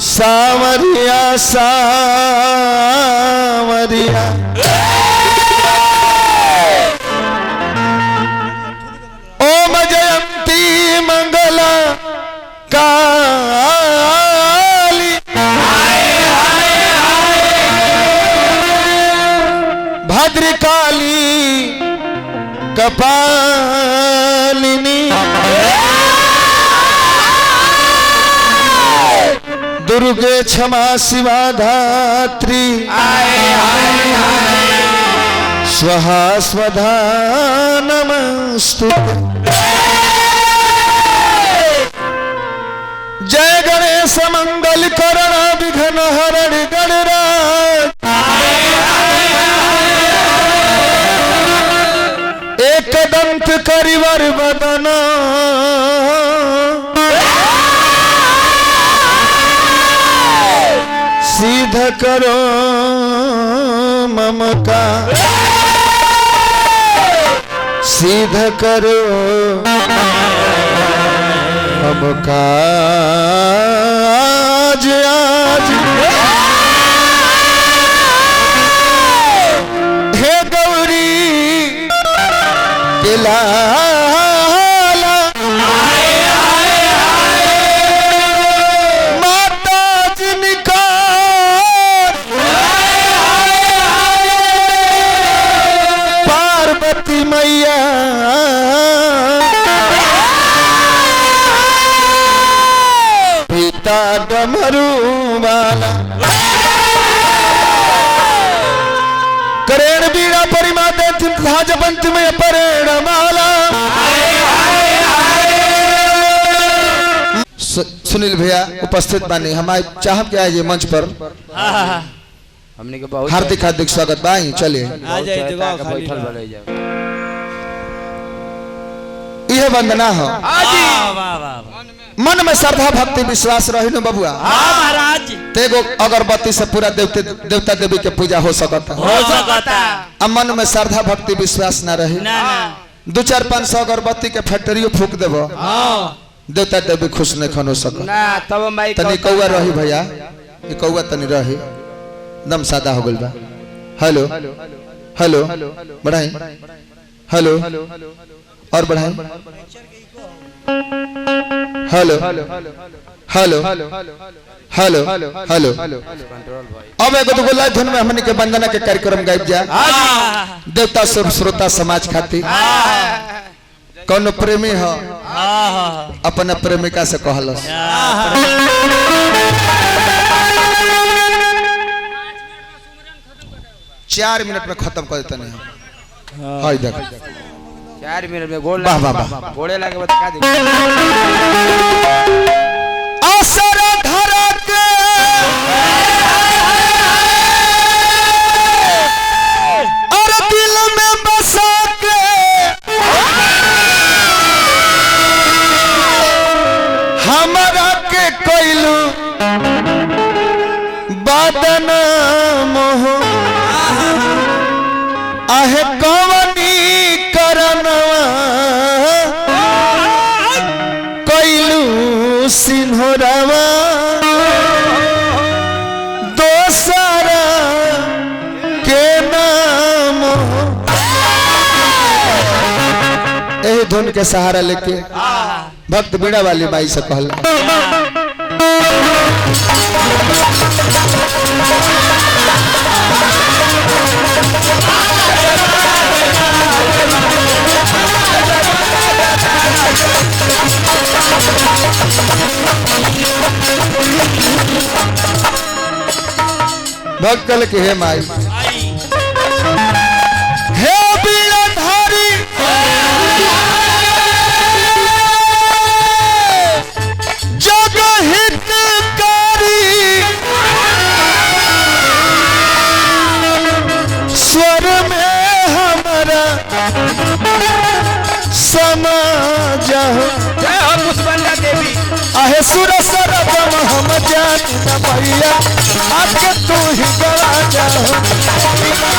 सावरिया सावरिया ओम जयंती मंगला काली भद्रकाली कपालिनी दुर्गे क्षमा शिवा धात्री स्वाहा स्वधा नमस्तुते। जय गणेश मंगल करण विघ्न हरण गणराज एक दंत करिवर बदन सिद्ध करो ममका सिद्ध करो ममका आज आज हे गौरी किला मैया पिता डमरू वाला करेण बीड़ा परिमाते ध्वज पंच में परेण माला। सुनील भैया उपस्थित बानी हमारे चाहब के आए मंच पर हमने के बहुत हार्दिक हार्दिक स्वागत बाई चलिए यह वंदना हो मन में श्रद्धा भक्ति विश्वास रही न बबुआ महाराज तेगो अगरबत्ती से पूरा देवता देवी के पूजा हो सकता अब मन में श्रद्धा भक्ति विश्वास न रही 2-4-500 अगरबत्ती के फैक्ट्री फूक देव देवता देवी खुश नहीं खन हो सक तनी कौआ रही भैया कौआ तनी रही दम सादा हो गल बा। हेलो हेलो बढ़ाई हेलो और बढ़ाई हेलो हेलो हेलो हेलो अब एगो दुगो लाइव धुन में हमनी के वंदना के कार्यक्रम गाइब जा देवता सब श्रोता समाज खातिर कौन प्रेमी हो अपना प्रेमिका से कहलस 4 मिनट में खत्म कर देते नहीं हाय देख 4 मिनट में गोल वाह, वाह, वाह। गोले लगे बता दे असर धरा के और दिल में बसा के हमरा के कोइलू बादन मोह आहे कवनी करनवा कोइलू सिन्होरावा दोसरा के नाम यही धुन के सहारा लेके भक्त बीड़ा वाली माई से कहला भक्त कल के हे माई हे बीड़ाधारी जग हितकारी स्वर में हमारा समा जाओ जय हो पुष्पंदा देवी आहे सुर सरगम हम जानी न भैया आके तू ही गवा जाओ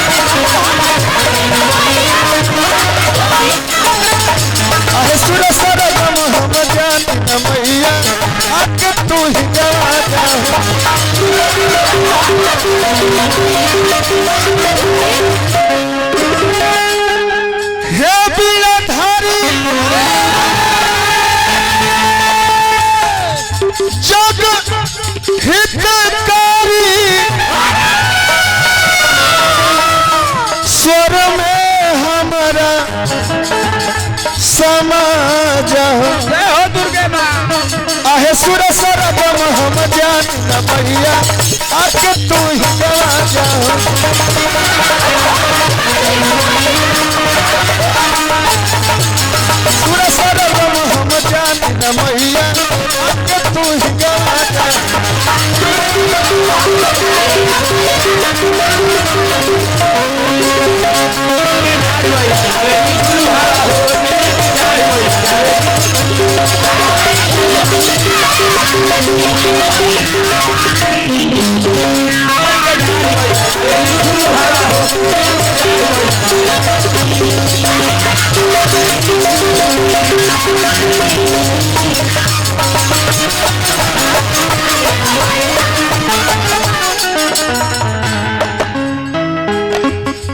आहे सुर सरगम हम जानी न भैया आके तू ही गवा जाओ हे बीड़ाधारी जग हितकारी स्वर में हमारा समाज जय हो दुर्गे माँ आहे सुर सरगम हम जानी न भैया आके तू ही गवा जाओ सुर सरगम हम जानी न भैया आके तू ही गवा जाओ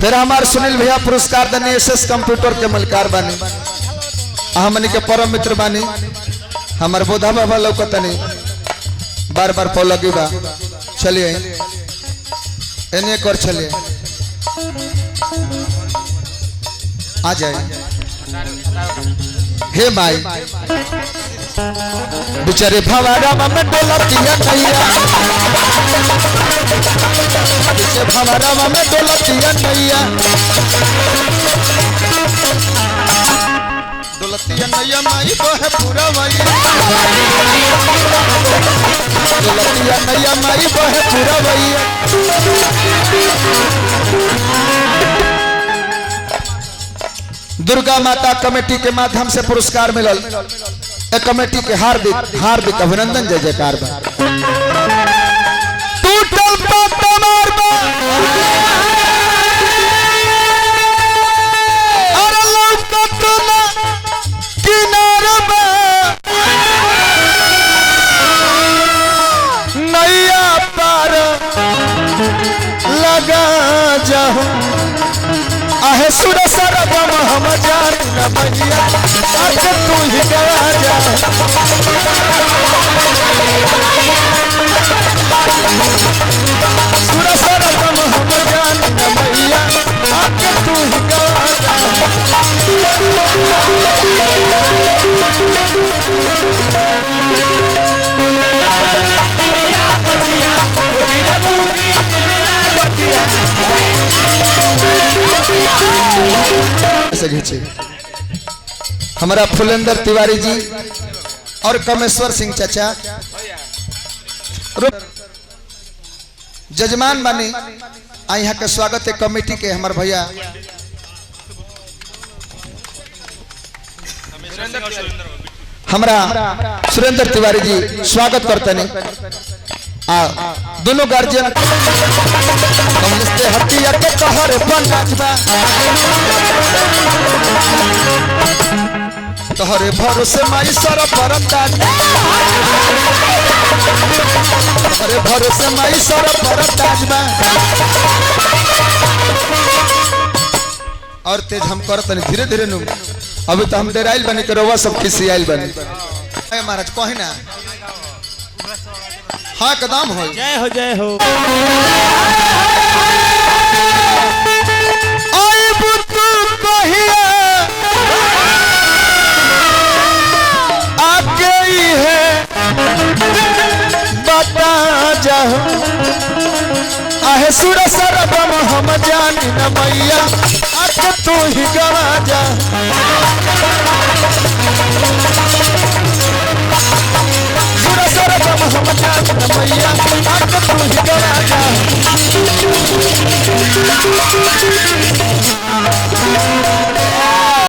फिर हमारे सुनील भैया पुरस्कार देने एसएस कंप्यूटर के मलकार बानी हमनी के परम मित्र बानी हमार बोधा बाबा लौकतनी बार बार पौलगी बा चलिए एने कर चलिए आ जाए हे माई बेचारे भवारा में डोलतिया नैया बेचारे भवारा में डोलतिया नैया डोलतिया नैया माई बहे पूरा वही डोलतिया नैया माई बहे पूरा वही दुर्गा माता कमेटी के माध्यम से पुरस्कार मिलल कमेटी के हार्दिक अभिनंदन जय जयकार बा टूटल पत्थर बा और लौकत ना किनार बा नैया पार लगा जाओ आहे सुर सरगम हम जानी न भैया आके तू ही गवा जा सुर सरगम हम जानी न भैया आके तू ही गवा जा ऐसे खींचे हमारा फुलेंद्र तिवारी जी और कमेश्वर सिंह चाचा जजमान बनी यहाँ के स्वागत है कमेटी के हमारे भैया हमारा सुरेंद्र तिवारी जी स्वागत करते नहीं दोनों गार्जियन हथियार के तोहरे पर नाचबा तोहरे भरोसे माई सर पर तोहरे भरोसे माई सर पर ताजबा और तेज हम करत धीरे धीरे नु अभी तो हम डेराइल बनी के रोवा सब खिसी आइल बनी महाराज कही ना हाँ कदम हो जय हो जय हो आगे ही है बता जाओ आहे सुर सरबम हम जानी न मैया आके तू ही गवा जा सुर सरबम हम जानी न मैया आके तू ही गवा जा